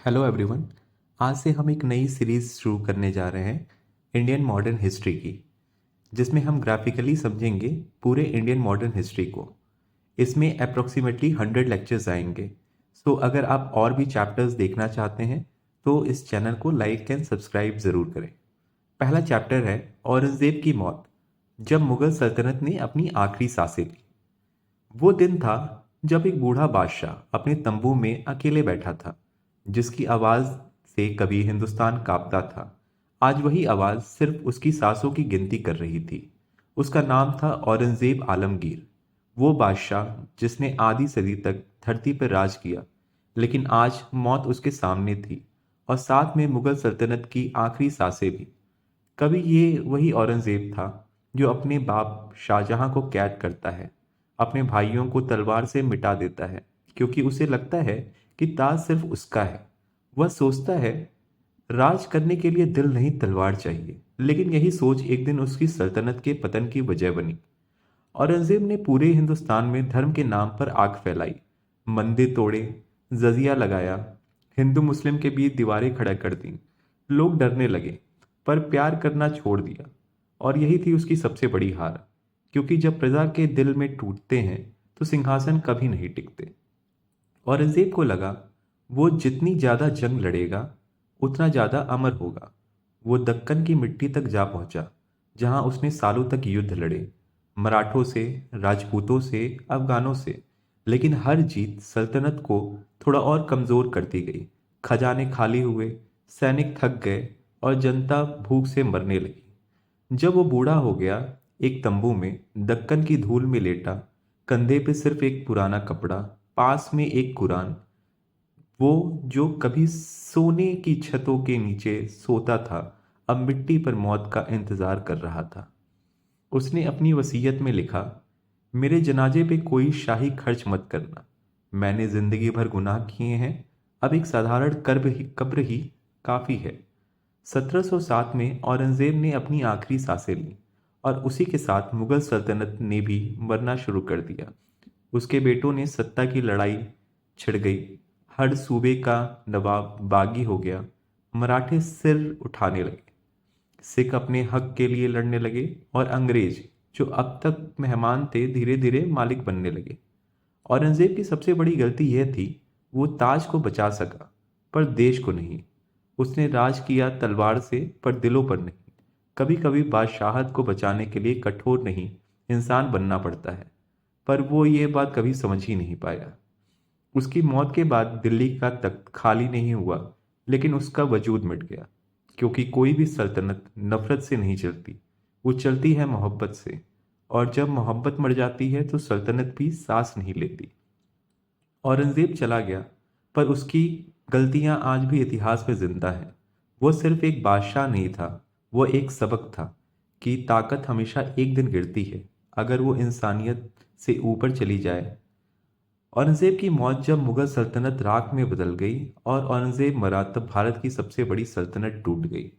Hello everyone. आज से हम एक नई सीरीज शुरू करने जा रहे हैं इंडियन मॉडर्न हिस्ट्री की, जिसमें हम ग्राफिकली समझेंगे पूरे इंडियन मॉडर्न हिस्ट्री को। इसमें अप्रोक्सीमेटली 100 लेक्चर्स आएंगे। सो अगर आप और भी चैप्टर्स देखना चाहते हैं तो इस चैनल को लाइक एंड सब्सक्राइब ज़रूर करें। पहला चैप्टर है औरंगज़ेब की मौत, जब मुगल सल्तनत ने अपनी आखिरी सांसें ली। वो दिन था जब एक बूढ़ा बादशाह अपने तंबू में अकेले बैठा था, जिसकी आवाज से कभी हिंदुस्तान कांपता था। आज वही आवाज सिर्फ उसकी सांसों की गिनती कर रही थी। उसका नाम था औरंगजेब आलमगीर, वो बादशाह जिसने आधी सदी तक धरती पर राज किया। लेकिन आज मौत उसके सामने थी, और साथ में मुगल सल्तनत की आखिरी सांसें भी। कभी ये वही औरंगजेब था जो अपने बाप शाहजहां को कैद करता है, अपने भाइयों को तलवार से मिटा देता है, क्योंकि उसे लगता है कि ताज सिर्फ उसका है। वह सोचता है राज करने के लिए दिल नहीं तलवार चाहिए। लेकिन यही सोच एक दिन उसकी सल्तनत के पतन की वजह बनी। औरंगजेब ने पूरे हिंदुस्तान में धर्म के नाम पर आग फैलाई, मंदिर तोड़े, जजिया लगाया, हिंदू मुस्लिम के बीच दीवारें खड़ा कर दी। लोग डरने लगे, पर प्यार करना छोड़ दिया। और यही थी उसकी सबसे बड़ी हार, क्योंकि जब प्रजा के दिल में टूटते हैं तो सिंहासन कभी नहीं टिकते। औरंगजेब को लगा वो जितनी ज्यादा जंग लड़ेगा उतना ज्यादा अमर होगा। वो दक्कन की मिट्टी तक जा पहुंचा, जहां उसने सालों तक युद्ध लड़े, मराठों से, राजपूतों से, अफगानों से। लेकिन हर जीत सल्तनत को थोड़ा और कमजोर करती गई। खजाने खाली हुए, सैनिक थक गए, और जनता भूख से मरने लगी। जब वो बूढ़ा हो गया, एक तंबू में दक्कन की धूल में लेटा, कंधे पे सिर्फ एक पुराना कपड़ा, पास में एक कुरान, वो जो कभी सोने की छतों के नीचे सोता था, अब मिट्टी पर मौत का इंतजार कर रहा था। उसने अपनी वसीयत में लिखा, मेरे जनाजे पे कोई शाही खर्च मत करना। मैंने जिंदगी भर गुनाह किए हैं, अब एक साधारण कब्र ही काफी है। 1707 में औरंगजेब ने अपनी आखिरी सांसें ली, और उसी के साथ मुगल सल्तनत ने भी मरना शुरू कर दिया। उसके बेटों ने सत्ता की लड़ाई छिड़ गई। हर सूबे का नवाब बागी हो गया। मराठे सिर उठाने लगे, सिख अपने हक के लिए लड़ने लगे, और अंग्रेज जो अब तक मेहमान थे धीरे धीरे मालिक बनने लगे। औरंगजेब की सबसे बड़ी गलती यह थी, वो ताज को बचा सका पर देश को नहीं। उसने राज किया तलवार से, पर दिलों पर नहीं। कभी कभी बादशाहत को बचाने के लिए कठोर नहीं, इंसान बनना पड़ता है। पर वो ये बात कभी समझ ही नहीं पाया। उसकी मौत के बाद दिल्ली का तख्त खाली नहीं हुआ, लेकिन उसका वजूद मिट गया। क्योंकि कोई भी सल्तनत नफरत से नहीं चलती, वो चलती है मोहब्बत से। और जब मोहब्बत मर जाती है तो सल्तनत भी सांस नहीं लेती। औरंगजेब चला गया, पर उसकी गलतियां आज भी इतिहास में जिंदा हैं। वो सिर्फ एक बादशाह नहीं था, वो एक सबक था कि ताकत हमेशा एक दिन गिरती है, अगर वो इंसानियत से ऊपर चली जाए। औरंगजेब की मौत जब मुगल सल्तनत राख में बदल गई और औरंगजेब मरा, तब भारत की सबसे बड़ी सल्तनत टूट गई।